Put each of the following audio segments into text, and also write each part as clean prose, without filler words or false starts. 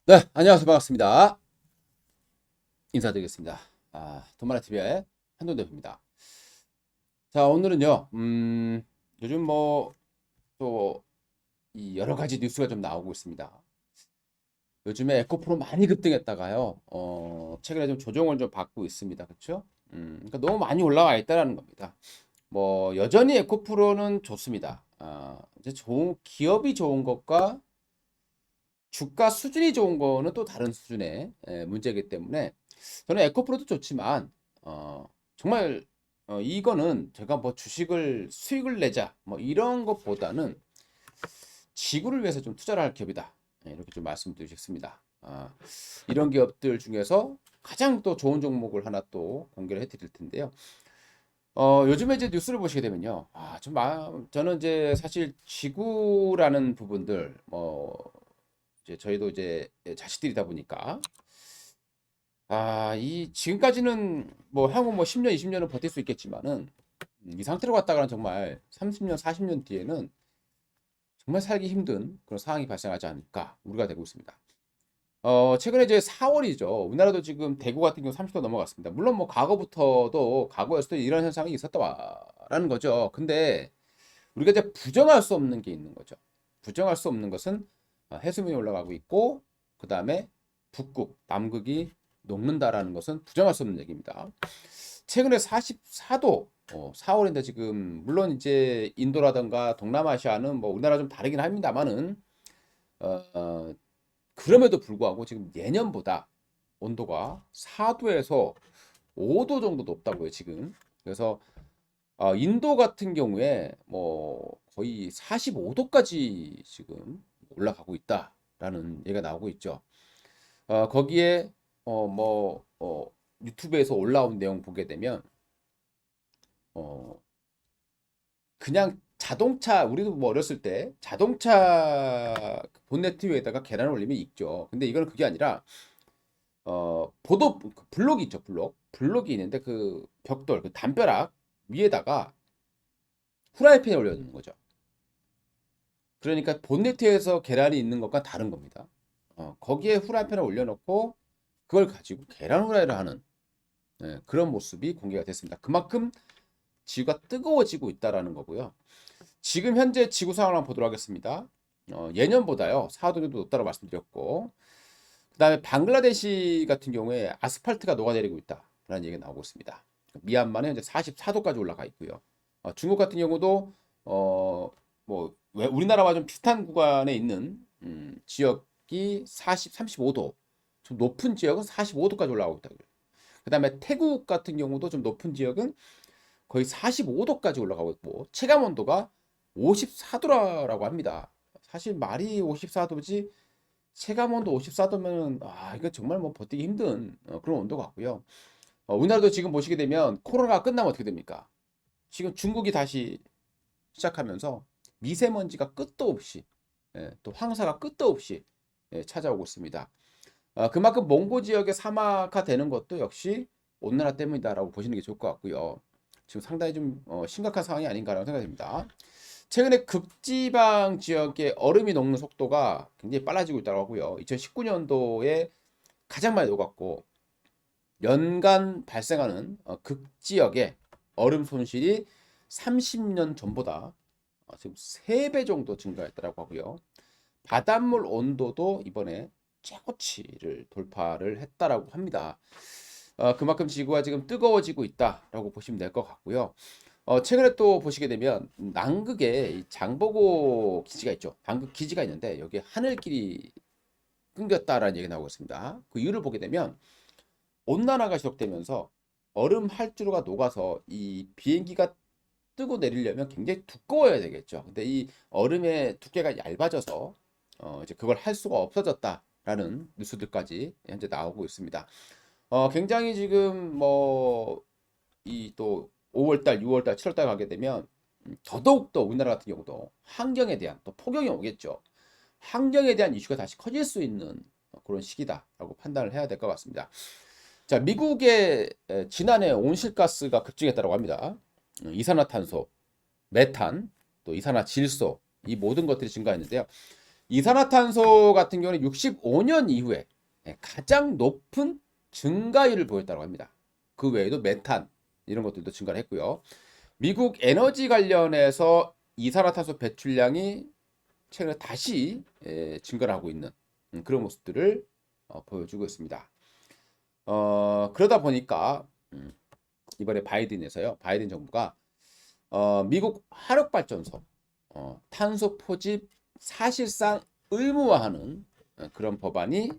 네, 안녕하세요. 반갑습니다. 인사드리겠습니다. 돈마라TV의 한돈대표입니다. 자, 오늘은요, 요즘 또, 이 여러 가지 뉴스가 좀 나오고 있습니다. 요즘에 에코프로 많이 급등했다가요, 최근에 좀 조정을 좀 받고 있습니다. 그렇죠? 그러니까 너무 많이 올라와 있다는 겁니다. 여전히 에코프로는 좋습니다. 이제 기업이 좋은 것과 주가 수준이 좋은 거는 또 다른 수준의 문제이기 때문에 저는 에코프로도 좋지만 정말 이거는 제가 뭐 주식을 수익을 내자 뭐 이런 것보다는 지구를 위해서 좀 투자를 할 기업이다. 이렇게 좀 말씀드리겠습니다. 이런 기업들 중에서 가장 또 좋은 종목을 하나 또 공개를 해드릴 텐데요. 요즘에 이제 뉴스를 보시게 되면요. 저는 이제 사실 지구라는 부분들 이제 저희도 이제 자식들이다 보니까 이 지금까지는 뭐 향후 뭐 10년, 20년은 버틸 수 있겠지만은 이 상태로 갔다가는 정말 30년, 40년 뒤에는 정말 살기 힘든 그런 상황이 발생하지 않을까 우려가 되고 있습니다. 최근에 이제 4월이죠. 우리나라도 지금 대구 같은 경우 30도 넘어갔습니다. 물론 뭐 과거에서도 이런 현상이 있었다라는 거죠. 근데 우리가 이제 부정할 수 없는 게 있는 거죠. 부정할 수 없는 것은 해수면이 올라가고 있고 그 다음에 북극, 남극이 녹는다라는 것은 부정할 수 없는 얘기입니다. 최근에 44도 4월인데 지금 물론 이제 인도라든가 동남아시아는 뭐 우리나라 좀 다르긴 합니다만은 어, 어, 그럼에도 불구하고 지금 예년보다 온도가 4도에서 5도 정도 높다고요 지금. 그래서 인도 같은 경우에 뭐 거의 45도까지 지금 올라가고 있다라는 얘기가 나오고 있죠. 거기에 어, 뭐 어, 유튜브에서 올라온 내용 보게 되면 어, 그냥 자동차 우리도 뭐 어렸을 때 자동차 본네트 위에다가 계란을 올리면 익죠. 근데 이거는 그게 아니라 블록이 있죠. 블록이 있는데 그 벽돌 그 담벼락 위에다가 후라이팬에 올려놓는 거죠. 그러니까 본네트에서 계란이 있는 것과 다른 겁니다. 거기에 후라이팬을 올려놓고 그걸 가지고 계란 후라이를 하는 그런 모습이 공개가 됐습니다. 그만큼 지구가 뜨거워지고 있다라는 거고요. 지금 현재 지구 상황을 한번 보도록 하겠습니다. 예년보다요 4도 정도 높다고 말씀드렸고, 그다음에 방글라데시 같은 경우에 아스팔트가 녹아내리고 있다라는 얘기가 나오고 있습니다. 미얀마는 현재 44도까지 올라가 있고요. 중국 같은 경우도 우리나라와 좀 비슷한 구간에 있는 지역이 35도, 좀 높은 지역은 45도까지 올라가고 있다고요. 그다음에 태국 같은 경우도 좀 높은 지역은 거의 45도까지 올라가고 있고 체감 온도가 54도라고 합니다. 사실 말이 54도지 체감 온도 54도면 이거 정말 뭐 버티기 힘든 그런 온도 같고요. 우리나라도 지금 보시게 되면 코로나가 끝나면 어떻게 됩니까? 지금 중국이 다시 시작하면서 미세먼지가 끝도 없이 또 황사가 끝도 없이 찾아오고 있습니다. 그만큼 몽고 지역의 사막화 되는 것도 역시 온난화 때문이다라고 보시는 게 좋을 것 같고요. 지금 상당히 좀 심각한 상황이 아닌가라고 생각됩니다. 최근에 극지방 지역의 얼음이 녹는 속도가 굉장히 빨라지고 있다고 하고요. 2019년도에 가장 많이 녹았고 연간 발생하는 극지역의 얼음 손실이 30년 전보다 지금 3배 정도 증가했다고 하고요. 바닷물 온도도 이번에 최고치를 돌파를 했다라고 합니다. 그만큼 지구가 지금 뜨거워지고 있다라고 보시면 될 것 같고요. 최근에 또 보시게 되면 남극에 이 장보고 기지가 있죠. 남극 기지가 있는데 여기에 하늘길이 끊겼다라는 얘기 나오고 있습니다. 그 이유를 보게 되면 온난화가 지속되면서 얼음 활주로가 녹아서 이 비행기가 뜨고 내리려면 굉장히 두꺼워야 되겠죠. 근데 이 얼음의 두께가 얇아져서 이제 그걸 할 수가 없어졌다라는 뉴스들까지 현재 나오고 있습니다. 굉장히 지금 이 또 5월달, 6월달, 7월달 가게 되면 더더욱 더 우리나라 같은 경우도 환경에 대한 또 폭염이 오겠죠. 환경에 대한 이슈가 다시 커질 수 있는 그런 시기다라고 판단을 해야 될 것 같습니다. 자, 미국의 지난해 온실가스가 급증했다고 합니다. 이산화탄소, 메탄, 또 이산화질소 이 모든 것들이 증가했는데요. 이산화탄소 같은 경우는 65년 이후에 가장 높은 증가율을 보였다고 합니다. 그 외에도 메탄 이런 것들도 증가를 했고요. 미국 에너지 관련해서 이산화탄소 배출량이 최근에 다시 증가를 하고 있는 그런 모습들을 보여주고 있습니다. 그러다 보니까 이번에 바이든 정부가 미국 화력발전소 탄소 포집 사실상 의무화하는 그런 법안이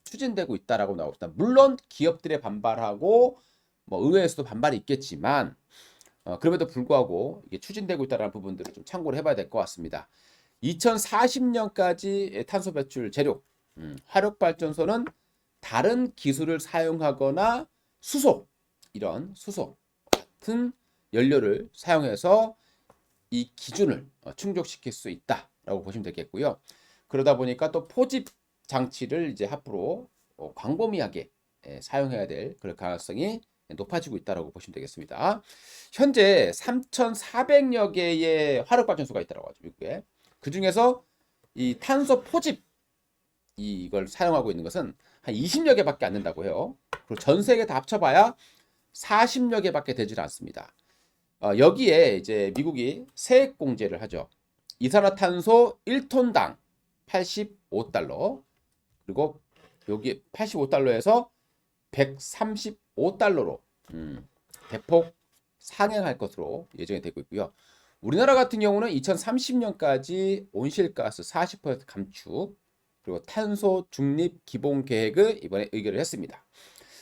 추진되고 있다라고 나오고 있다. 물론 기업들의 반발하고 뭐 의회에서도 반발이 있겠지만 그럼에도 불구하고 이게 추진되고 있다는 부분들을 좀 참고를 해봐야 될 것 같습니다. 2040년까지 탄소 배출 제로 화력발전소는 다른 기술을 사용하거나 이런 수소 같은 연료를 사용해서 이 기준을 충족시킬 수 있다라고 보시면 되겠고요. 그러다 보니까 또 포집 장치를 이제 앞으로 광범위하게 사용해야 될 그럴 가능성이 높아지고 있다라고 보시면 되겠습니다. 현재 3,400여 개의 화력발전소가 있다고 하죠, 미국에. 그 중에서 이 탄소 포집 이걸 사용하고 있는 것은 한 20여 개밖에 안 된다고 해요. 그리고 전 세계 다 합쳐봐야 40여 개밖에 되질 않습니다. 여기에 이제 미국이 세액 공제를 하죠. 이산화탄소 1톤당 85달러, 그리고 여기 85달러에서 135달러로 대폭 상향할 것으로 예정이 되고 있고요. 우리나라 같은 경우는 2030년까지 온실가스 40% 감축, 그리고 탄소 중립 기본 계획을 이번에 의결을 했습니다.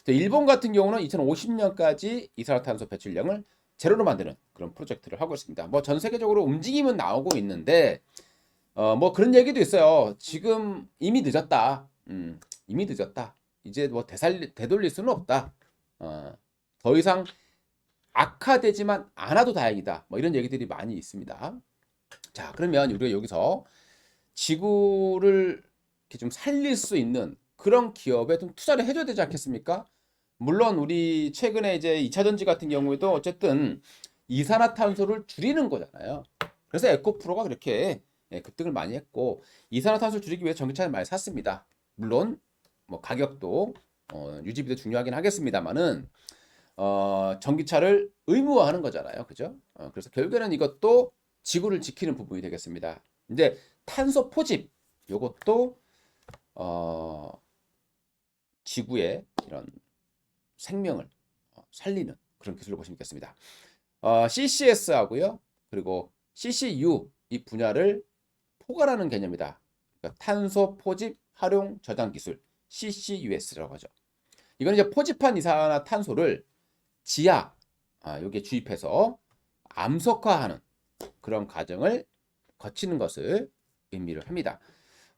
일본 같은 경우는 2050년까지 이산화탄소 배출량을 제로로 만드는 그런 프로젝트를 하고 있습니다. 뭐 전 세계적으로 움직임은 나오고 있는데 뭐 그런 얘기도 있어요. 지금 이미 늦었다. 이미 늦었다. 이제 뭐 되돌릴 수는 없다. 더 이상 악화되지만 않아도 다행이다. 뭐 이런 얘기들이 많이 있습니다. 자, 그러면 우리가 여기서 지구를 이렇게 좀 살릴 수 있는 그런 기업에 좀 투자를 해줘야 되지 않겠습니까? 물론 우리 최근에 이제 2차 전지 같은 경우에도 어쨌든 이산화탄소를 줄이는 거잖아요. 그래서 에코프로가 그렇게 급등을 많이 했고, 이산화탄소를 줄이기 위해 전기차를 많이 샀습니다. 물론 뭐 가격도 유지비도 중요하긴 하겠습니다만은 전기차를 의무화하는 거잖아요. 그죠? 그래서 결국에는 이것도 지구를 지키는 부분이 되겠습니다. 근데 탄소 포집 요것도 지구의 이런 생명을 살리는 그런 기술로 보시면 되겠습니다. CCS하고요. 그리고 CCU 이 분야를 포괄하는 개념이다. 그러니까 탄소 포집 활용 저장 기술 CCUS라고 하죠. 이건 이제 포집한 이산화탄소를 지하 여기에 주입해서 암석화하는 그런 과정을 거치는 것을 의미를 합니다.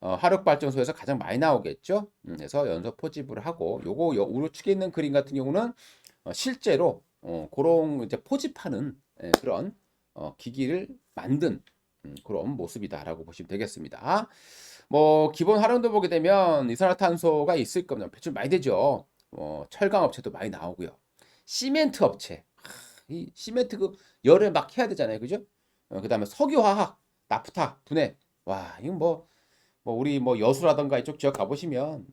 화력발전소에서 가장 많이 나오겠죠. 그래서 연소 포집을 하고 요거 우측에 있는 그림 같은 경우는 실제로 그런 이제 포집하는 그런 기기를 만든 그런 모습이다라고 보시면 되겠습니다. 뭐 기본 활용도 보게 되면 이산화탄소가 있을 겁니다. 배출 많이 되죠. 철강 업체도 많이 나오고요. 시멘트 업체, 이 시멘트 그 열을 막 해야 되잖아요, 그죠? 그다음에 석유화학, 나프타, 분해, 와 이건 뭐 우리 뭐 여수라던가 이쪽 지역 가보시면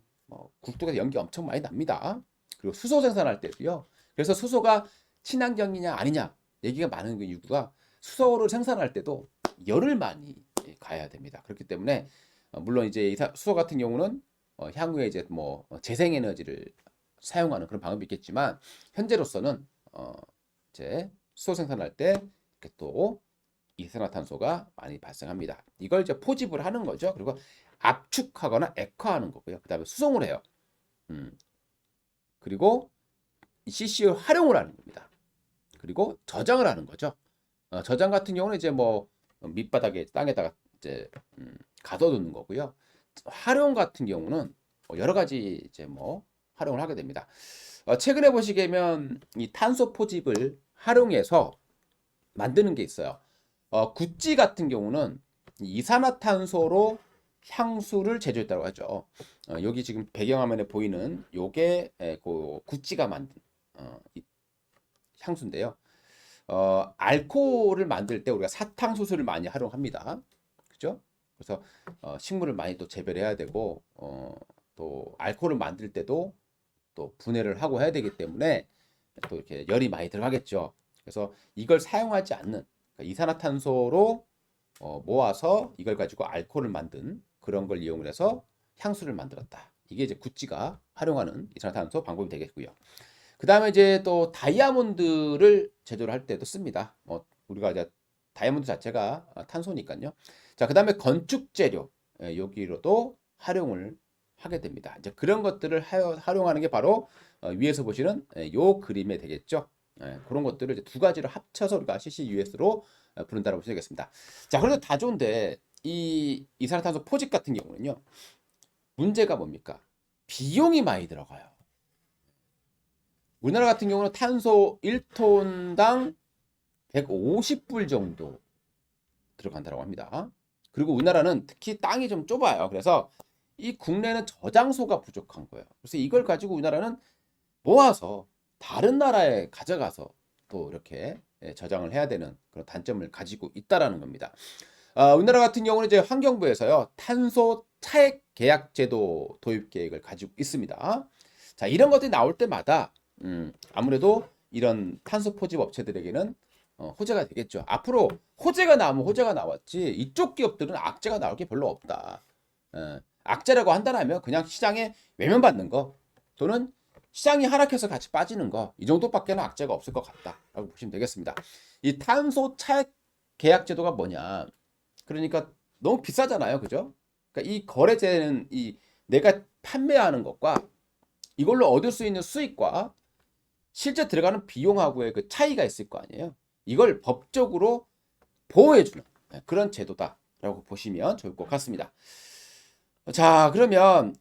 국도에서 연기 엄청 많이 납니다. 그리고 수소 생산할 때도요. 그래서 수소가 친환경이냐 아니냐 얘기가 많은 그 이유가 수소를 생산할 때도 열을 많이 가야 됩니다. 그렇기 때문에 물론 이제 수소 같은 경우는 향후에 이제 뭐 재생에너지를 사용하는 그런 방법이 있겠지만 현재로서는 이제 수소 생산할 때 이렇게 또 이산화탄소가 많이 발생합니다. 이걸 이제 포집을 하는 거죠. 그리고 압축하거나 액화하는 거고요. 그 다음에 수송을 해요. 그리고 CC를 활용을 하는 겁니다. 그리고 저장을 하는 거죠. 저장 같은 경우는 이제 뭐 밑바닥에 땅에다가 이제 가둬두는 거고요. 활용 같은 경우는 여러 가지 이제 뭐 활용을 하게 됩니다. 최근에 보시게면 이 탄소 포집을 활용해서 만드는 게 있어요. 구찌 같은 경우는 이산화탄소로 향수를 제조했다고 하죠. 여기 지금 배경화면에 보이는 요게 그 구찌가 만든 향수인데요. 알코올을 만들 때 우리가 사탕수수를 많이 활용합니다. 그죠? 그래서 식물을 많이 또 재배해야 되고 또 알코올을 만들 때도 또 분해를 하고 해야 되기 때문에 또 이렇게 열이 많이 들어가겠죠. 그래서 이걸 사용하지 않는 그러니까 이산화탄소로 모아서 이걸 가지고 알코올을 만든 그런 걸 이용을 해서 향수를 만들었다. 이게 이제 구찌가 활용하는 이산화탄소 방법이 되겠고요. 그 다음에 이제 또 다이아몬드를 제조를 할 때도 씁니다. 우리가 이제 다이아몬드 자체가 탄소니까요. 자, 그 다음에 건축 재료 여기로도 활용을 하게 됩니다. 이제 그런 것들을 활용하는 게 바로 위에서 보시는 요 그림에 되겠죠. 그런 것들을 이제 두 가지를 합쳐서 우리가 CCUS로 부른다고 보시면 되겠습니다. 자, 그래도 다 좋은데 이 이산화탄소 포집 같은 경우는요. 문제가 뭡니까? 비용이 많이 들어가요. 우리나라 같은 경우는 탄소 1톤당 150불 정도 들어간다고 합니다. 그리고 우리나라는 특히 땅이 좀 좁아요. 그래서 이 국내는 저장소가 부족한 거예요. 그래서 이걸 가지고 우리나라는 모아서 다른 나라에 가져가서 또 이렇게 저장을 해야 되는 그런 단점을 가지고 있다라는 겁니다. 우리나라 같은 경우는 이제 환경부에서요 탄소 차액 계약 제도 도입 계획을 가지고 있습니다. 자, 이런 것들이 나올 때마다 아무래도 이런 탄소 포집 업체들에게는 호재가 되겠죠. 앞으로 호재가 나오면 호재가 나왔지 이쪽 기업들은 악재가 나올 게 별로 없다. 악재라고 한다면 그냥 시장에 외면받는 거 또는 시장이 하락해서 같이 빠지는 거 이 정도밖에는 악재가 없을 것 같다라고 보시면 되겠습니다. 이 탄소 차액 계약 제도가 뭐냐? 그러니까 너무 비싸잖아요, 그죠? 그러니까 이 거래제는 이 내가 판매하는 것과 이걸로 얻을 수 있는 수익과 실제 들어가는 비용하고의 그 차이가 있을 거 아니에요. 이걸 법적으로 보호해주는 그런 제도다라고 보시면 좋을 것 같습니다. 자, 그러면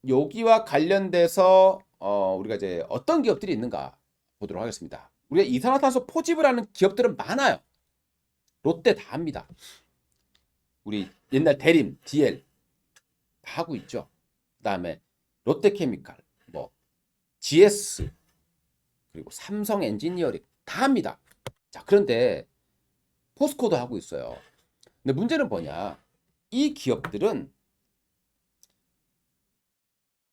여기와 관련돼서 우리가 이제 어떤 기업들이 있는가 보도록 하겠습니다. 우리가 이산화탄소 포집을 하는 기업들은 많아요. 롯데 다 합니다. 우리 옛날 대림, DL 다 하고 있죠. 그다음에 롯데케미칼, 뭐 GS 그리고 삼성 엔지니어링 다 합니다. 자, 그런데 포스코도 하고 있어요. 근데 문제는 뭐냐? 이 기업들은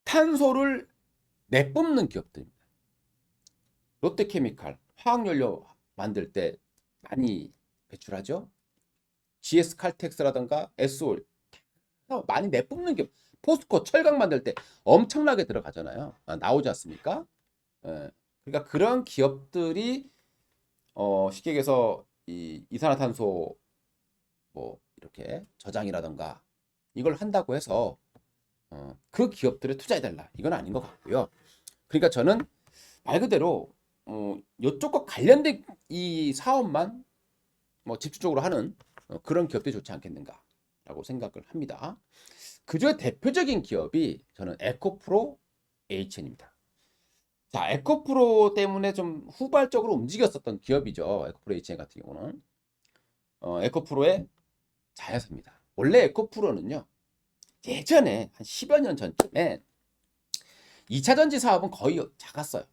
탄소를 내뿜는 기업들입니다. 롯데케미칼 화학연료 만들 때 많이 배출하죠. GS 칼텍스라든가 SOL 많이 내뿜는 기업. 포스코 철강 만들 때 엄청나게 들어가잖아요. 나오지 않습니까? 그러니까 그런 기업들이 쉽게 얘기해서 이 이산화탄소 뭐 이렇게 저장이라든가 이걸 한다고 해서 그 기업들에 투자해달라 이건 아닌 것 같고요. 그러니까 저는 말 그대로 이쪽과 관련된 이 사업만 뭐 집중적으로 하는 그런 기업들이 좋지 않겠는가라고 생각을 합니다. 그중에 대표적인 기업이 저는 에코프로 HN입니다. 자, 에코프로 때문에 좀 후발적으로 움직였었던 기업이죠. 에코프로 HN 같은 경우는 에코프로의 자회사입니다. 원래 에코프로는요 예전에 한 10여 년 전쯤에 2차 전지 사업은 거의 작았어요.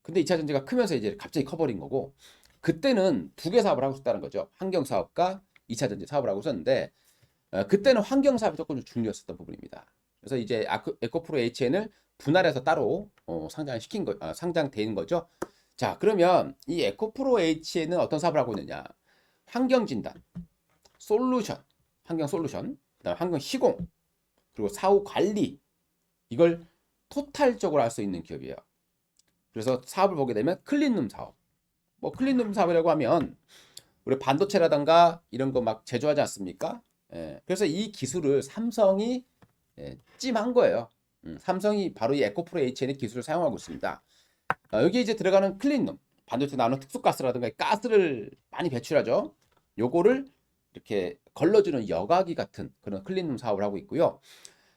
근데 2차 전지가 크면서 이제 갑자기 커버린 거고 그때는 두 개 사업을 하고 있었다는 거죠. 환경 사업과 2차 전지 사업을 하고 있었는데 그때는 환경 사업이 조금 중요했었던 부분입니다. 그래서 이제 에코프로 HN을 분할해서 따로 상장시킨 거, 상장된 거죠. 자, 그러면 이 에코프로 HN은 어떤 사업을 하고 있느냐? 환경 진단, 솔루션, 환경 솔루션, 그다음 환경 시공, 그리고 사후 관리 이걸 토탈적으로 할 수 있는 기업이에요. 그래서 사업을 보게 되면 클린룸 사업. 뭐 클린룸 사업이라고 하면 우리 반도체라든가 이런 거 막 제조하지 않습니까? 그래서 이 기술을 삼성이 찜한 거예요. 삼성이 바로 이 에코프로 HN의 기술을 사용하고 있습니다. 여기 이제 들어가는 클린룸, 반도체 나오는 특수가스라든가 가스를 많이 배출하죠. 요거를 이렇게 걸러주는 여과기 같은 그런 클린룸 사업을 하고 있고요.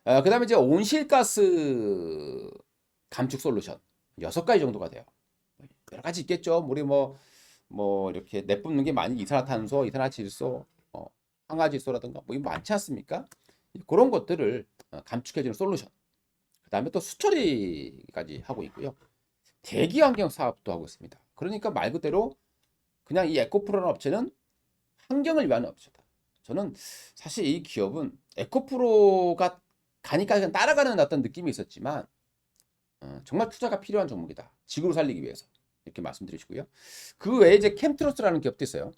그 다음에 이제 온실가스 감축 솔루션 6가지 정도가 돼요. 여러 가지 있겠죠. 우리 뭐 이렇게 내뿜는 게 많이 이산화탄소, 이산화질소, 황화질소라든가 뭐 이거 많지 않습니까? 그런 것들을 감축해주는 솔루션. 그 다음에 또 수처리까지 하고 있고요. 대기환경 사업도 하고 있습니다. 그러니까 말 그대로 그냥 이 에코프로라는 업체는 환경을 위한 업체다. 저는 사실 이 기업은 에코프로가 가니까 그냥 따라가는 어떤 느낌이 있었지만 정말 투자가 필요한 종목이다. 지구를 살리기 위해서. 이렇게 말씀드리시고요. 그 외에 이제 캠트로스라는 기업도 있어요.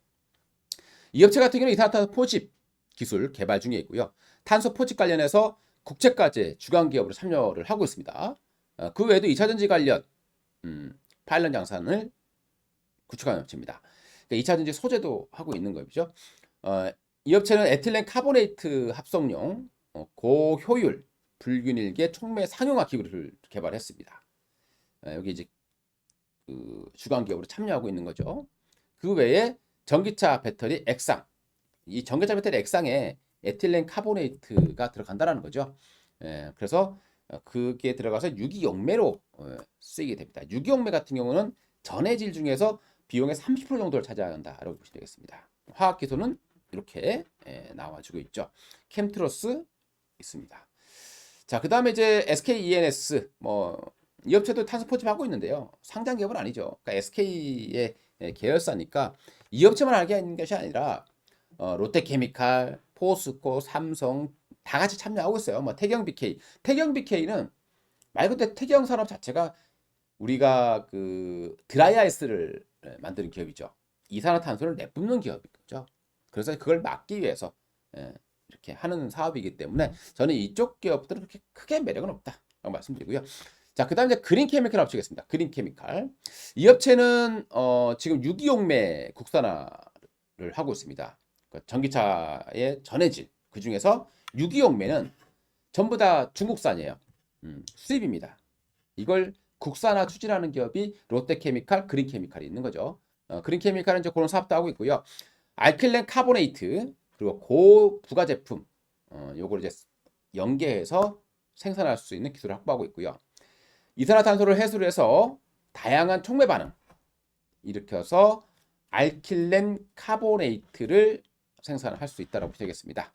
이 업체 같은 경우는 이산화탄소 포집 기술 개발 중에 있고요. 탄소 포집 관련해서 국제과제 주간 기업으로 참여를 하고 있습니다. 그 외에도 2차전지 관련 파일럿 양산을 구축한 업체입니다. 그러니까 2차전지 소재도 하고 있는 거죠. 이 업체는 에틸렌 카보네이트 합성용 고효율 불균일계 촉매 상용화 기술을 개발했습니다. 여기 이제 그 주간 기업으로 참여하고 있는 거죠. 그 외에 전기차 배터리 액상, 이 전기차 배터리 액상에 에틸렌 카보네이트가 들어간다는 거죠. 그래서 그게 들어가서 유기용매로 쓰이게 됩니다. 유기용매 같은 경우는 전해질 중에서 비용의 30% 정도를 차지한다라고 보시면 되겠습니다. 화학 기술은 이렇게 나와주고 있죠. 캠트로스 있습니다. 자, 그 다음에 이제 SK E&S 이 업체도 탄소 포집하고 있는데요. 상장 기업은 아니죠. 그러니까 SK의 계열사니까 이 업체만 알게 있는 것이 아니라 롯데케미칼, 포스코, 삼성 다 같이 참여하고 있어요. 태경 BK, 태경 BK는 말 그대로 태경 산업 자체가 우리가 그 드라이아이스를 만드는 기업이죠. 이산화탄소를 내뿜는 기업이죠. 그래서 그걸 막기 위해서 이렇게 하는 사업이기 때문에 저는 이쪽 기업들은 그렇게 크게 매력은 없다라고 말씀드리고요. 자, 그다음 이제 그린케미칼 업체겠습니다. 그린케미칼. 이 업체는 지금 유기용매 국산화를 하고 있습니다. 전기차의 전해질 그 중에서 유기용매는 전부 다 중국산이에요. 수입입니다. 이걸 국산화 추진하는 기업이 롯데케미칼, 그린케미칼이 있는 거죠. 그린케미칼은 이제 그런 사업도 하고 있고요. 알킬렌 카보네이트 그리고 고부가 제품 요걸 이제 연계해서 생산할 수 있는 기술을 확보하고 있고요. 이산화탄소를 해소를 해서 다양한 촉매 반응 일으켜서 알킬렌 카보네이트를 생산할 수 있다고 보시겠습니다.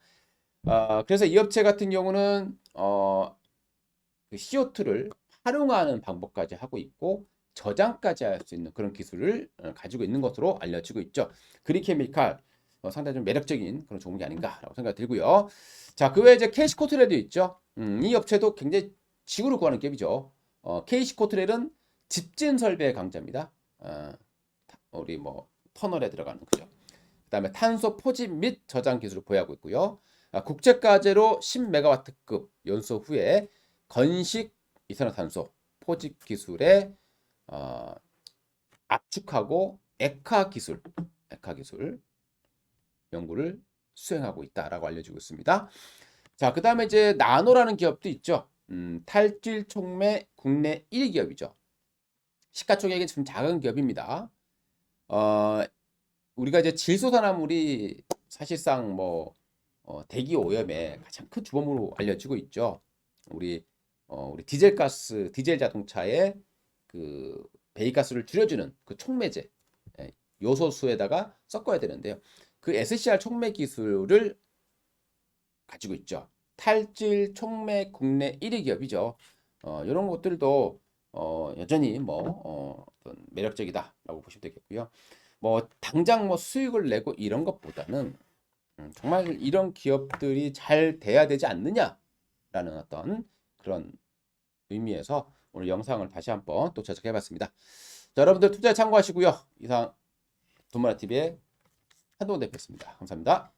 그래서 이 업체 같은 경우는 그 CO2를 활용하는 방법까지 하고 있고 저장까지 할 수 있는 그런 기술을 가지고 있는 것으로 알려지고 있죠. 그린케미칼 상당히 좀 매력적인 그런 종목이 아닌가라고 생각이 들고요. 자, 그 외에 이제 케이시코트렐도 있죠. 이 업체도 굉장히 지구를 구하는 기업이죠. 케이시코트렐은 집진 설비의 강자입니다. 우리 터널에 들어가는 거죠. 그다음에 탄소 포집 및 저장 기술을 보유하고 있고요. 국제과제로 10메가와트급 연소 후에 건식 이산화탄소 포집 기술에 압축하고 액화 기술 연구를 수행하고 있다라고 알려지고 있습니다. 자, 그 다음에 이제 나노라는 기업도 있죠. 탈질 촉매 국내 1위 기업이죠. 시가총액이 좀 작은 기업입니다. 우리가 이제 질소산화물이 사실상 대기 오염의 가장 큰 주범으로 알려지고 있죠. 우리 디젤 자동차의 그 배기가스를 줄여주는 그 촉매제 요소수에다가 섞어야 되는데요. 그 SCR 촉매 기술을 가지고 있죠. 탈질 촉매 국내 1위 기업이죠. 이런 것들도 여전히 매력적이다라고 보시면 되겠고요. 당장 수익을 내고 이런 것보다는 정말 이런 기업들이 잘 돼야 되지 않느냐라는 어떤 그런 의미에서 오늘 영상을 다시 한번 또 제작해봤습니다. 자, 여러분들 투자에 참고하시고요. 이상 돈문화TV의 한동훈 대표였습니다. 감사합니다.